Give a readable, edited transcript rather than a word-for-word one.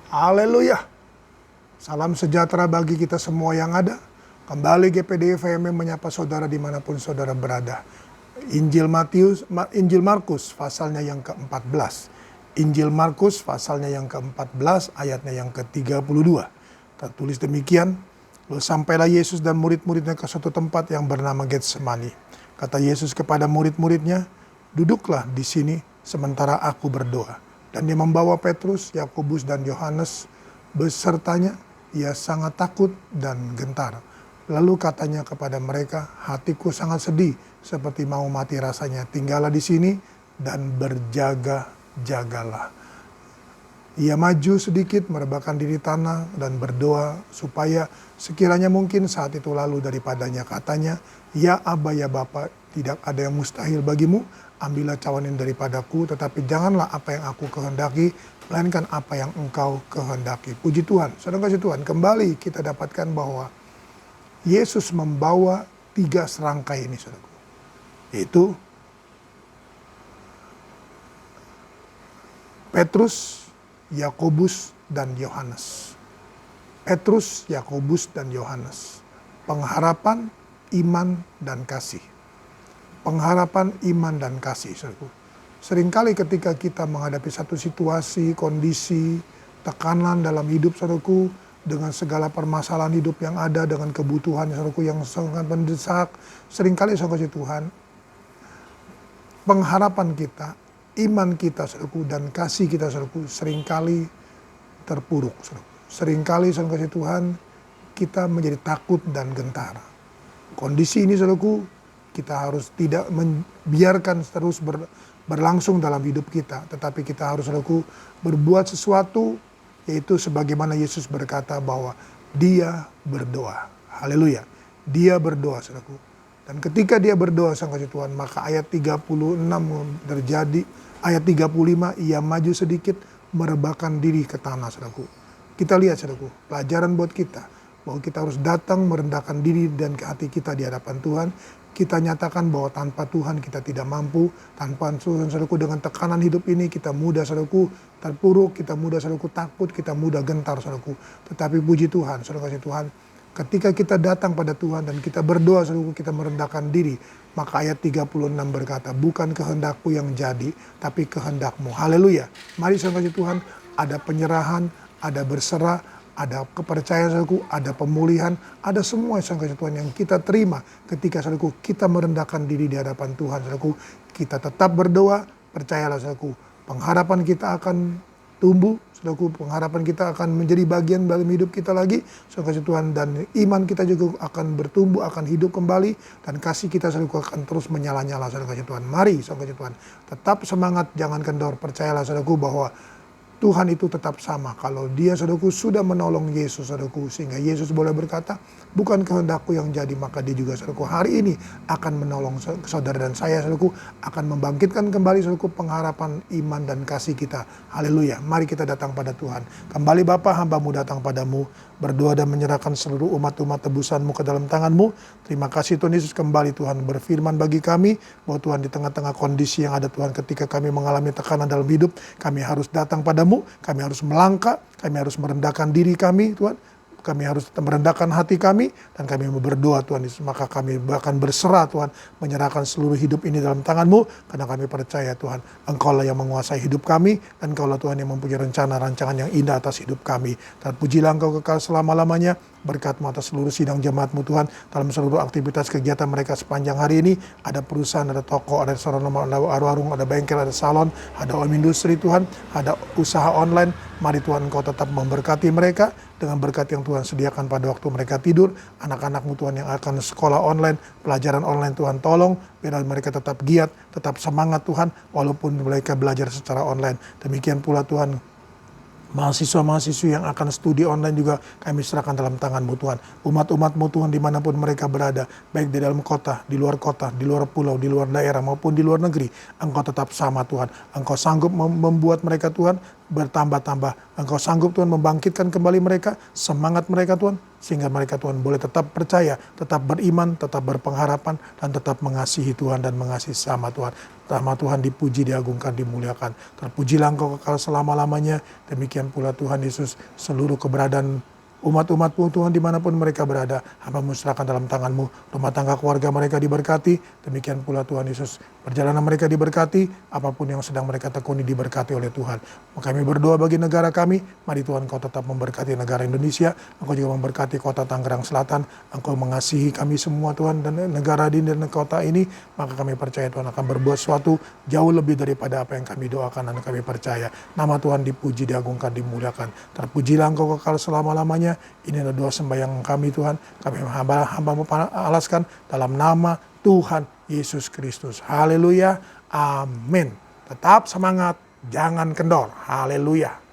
Haleluya. Salam sejahtera bagi kita semua yang ada. Kembali GPD FMM menyapa saudara dimanapun saudara berada. Injil Markus pasalnya yang ke-14. Injil Markus pasalnya yang ke-14 ayatnya yang ke-32. Tertulis demikian, lalu sampailah Yesus dan murid-muridnya ke suatu tempat yang bernama Getsemani. Kata Yesus kepada murid-muridnya, duduklah di sini sementara aku berdoa. Dan dia membawa Petrus, Yakobus dan Yohanes besertanya. Ia sangat takut dan gentar. Lalu katanya kepada mereka, hatiku sangat sedih seperti mau mati rasanya. Tinggallah di sini dan berjaga-jagalah. Ia maju sedikit, merebahkan diri tanah dan berdoa supaya sekiranya mungkin saat itu lalu daripadanya. Katanya, ya Aba ya Bapa, tidak ada yang mustahil bagimu. Ambillah cawan ini daripadaku, tetapi janganlah apa yang aku kehendaki, melainkan apa yang engkau kehendaki. Puji Tuhan, saudara kasih Tuhan, kembali kita dapatkan bahwa Yesus membawa 3 serangkai ini, saudara. Yaitu Petrus, Yakobus, dan Yohanes. Petrus, Yakobus, dan Yohanes. Pengharapan, iman, dan kasih. Pengharapan, iman, dan kasih. Seringkali ketika kita menghadapi satu situasi, kondisi, tekanan dalam hidup, saudaraku, dengan segala permasalahan hidup yang ada, dengan kebutuhan saudaraku yang sangat mendesak, seringkali saudara Tuhan, pengharapan kita, iman kita, saudaraku, dan kasih kita, saudaraku, seringkali terpuruk. Saudaraku. Seringkali saudara Tuhan, kita menjadi takut dan gentar. Kondisi ini, saudaraku, kita harus tidak membiarkan terus berlangsung dalam hidup kita. Tetapi kita harus, saudaraku, berbuat sesuatu, yaitu sebagaimana Yesus berkata bahwa dia berdoa. Haleluya. Dia berdoa, saudaraku. Dan ketika dia berdoa, sang kasih Tuhan, maka ayat 36 terjadi. Ayat 35, ia maju sedikit, merebahkan diri ke tanah, saudaraku. Kita lihat, saudaraku, pelajaran buat kita. Bahwa kita harus datang merendahkan diri dan ke hati kita di hadapan Tuhan. Kita nyatakan bahwa tanpa Tuhan kita tidak mampu. Tanpa Tuhan, saudaraku, dengan tekanan hidup ini kita mudah, saudaraku, terpuruk. Kita mudah, saudaraku, takut. Kita mudah gentar, saudaraku. Tetapi puji Tuhan, saudara kasih Tuhan. Ketika kita datang pada Tuhan dan kita berdoa, saudaraku, kita merendahkan diri. Maka ayat 36 berkata, bukan kehendakku yang jadi, tapi kehendakmu. Haleluya. Mari saudara kasih Tuhan, ada penyerahan, ada berserah, ada kepercayaan, saudaraku, ada pemulihan, ada semua saudara Tuhan yang kita terima ketika, saudaraku, kita merendahkan diri di hadapan Tuhan, saudaraku. Kita tetap berdoa, percayalah, saudaraku, pengharapan kita akan tumbuh, saudaraku, pengharapan kita akan menjadi bagian dalam hidup kita lagi, saudara Tuhan, dan iman kita juga akan bertumbuh, akan hidup kembali, dan kasih kita, saudaraku, akan terus menyala-nyala, saudara Tuhan. Mari, saudara Tuhan, tetap semangat, jangan kendor, percayalah, saudaraku, bahwa Tuhan itu tetap sama. Kalau dia, saudaraku, sudah menolong Yesus, saudaraku, sehingga Yesus boleh berkata, bukan kehendakku yang jadi, maka dia juga, saudaraku, hari ini akan menolong saudara dan saya, saudaraku, akan membangkitkan kembali, saudaraku, pengharapan, iman, dan kasih kita. Haleluya. Mari kita datang pada Tuhan. Kembali Bapa, hamba-Mu datang padamu, berdoa dan menyerahkan seluruh umat-umat tebusan-Mu ke dalam tangan-Mu. Terima kasih Tuhan Yesus, kembali Tuhan berfirman bagi kami, bahwa Tuhan di tengah-tengah kondisi yang ada Tuhan, ketika kami mengalami tekanan dalam hidup, kami harus datang padamu, kami harus melangkah, kami harus merendahkan diri kami Tuhan, kami harus merendahkan hati kami, dan kami berdoa Tuhan Yesus. Maka kami bahkan berserah Tuhan, menyerahkan seluruh hidup ini dalam tangan-Mu, karena kami percaya Tuhan, Engkau-lah yang menguasai hidup kami, dan Engkau-lah Tuhan yang mempunyai rencana-rancangan yang indah atas hidup kami. Dan pujilah Engkau kekal selama-lamanya, berkat-Mu atas seluruh sidang jemaat-Mu Tuhan, dalam seluruh aktivitas kegiatan mereka sepanjang hari ini. Ada perusahaan, ada toko, ada restoran, ada warung, ada bengkel, ada salon, ada home industri Tuhan, ada usaha online. Mari Tuhan, Engkau tetap memberkati mereka dengan berkat yang Tuhan sediakan pada waktu mereka tidur. Anak-anak-Mu Tuhan yang akan sekolah online, pelajaran online Tuhan tolong, biar mereka tetap giat, tetap semangat Tuhan, walaupun mereka belajar secara online. Demikian pula Tuhan, mahasiswa-mahasiswa yang akan studi online juga kami serahkan dalam tangan-Mu Tuhan. Umat-umat-Mu Tuhan dimanapun mereka berada, baik di dalam kota, di luar pulau, di luar daerah maupun di luar negeri, Engkau tetap sama Tuhan. Engkau sanggup membuat mereka Tuhan bertambah-tambah. Engkau sanggup Tuhan membangkitkan kembali mereka, semangat mereka Tuhan, sehingga mereka Tuhan boleh tetap percaya, tetap beriman, tetap berpengharapan, dan tetap mengasihi Tuhan dan mengasihi sama Tuhan. Nama Tuhan dipuji, diagungkan, dimuliakan. Terpujilah Engkau kekal selama-lamanya. Demikian pula Tuhan Yesus, seluruh keberadaan umat-umat-Mu Tuhan dimanapun mereka berada, hamba-Mu serahkan dalam tangan-Mu. Rumah tangga keluarga mereka diberkati, demikian pula Tuhan Yesus, perjalanan mereka diberkati, apapun yang sedang mereka tekuni diberkati oleh Tuhan. Kami berdoa bagi negara kami, mari Tuhan Kau tetap memberkati negara Indonesia, Engkau juga memberkati kota Tangerang Selatan, Engkau mengasihi kami semua Tuhan, dan negara dan kota ini, maka kami percaya Tuhan akan berbuat sesuatu jauh lebih daripada apa yang kami doakan dan kami percaya. Nama Tuhan dipuji, diagungkan, dimuliakan. Terpujilah Engkau kekal selama-lamanya. Ini adalah doa sembahyang kami Tuhan. Kami hamba-Mu alaskan dalam nama Tuhan Yesus Kristus. Haleluya. Amin. Tetap semangat, jangan kendor. Haleluya.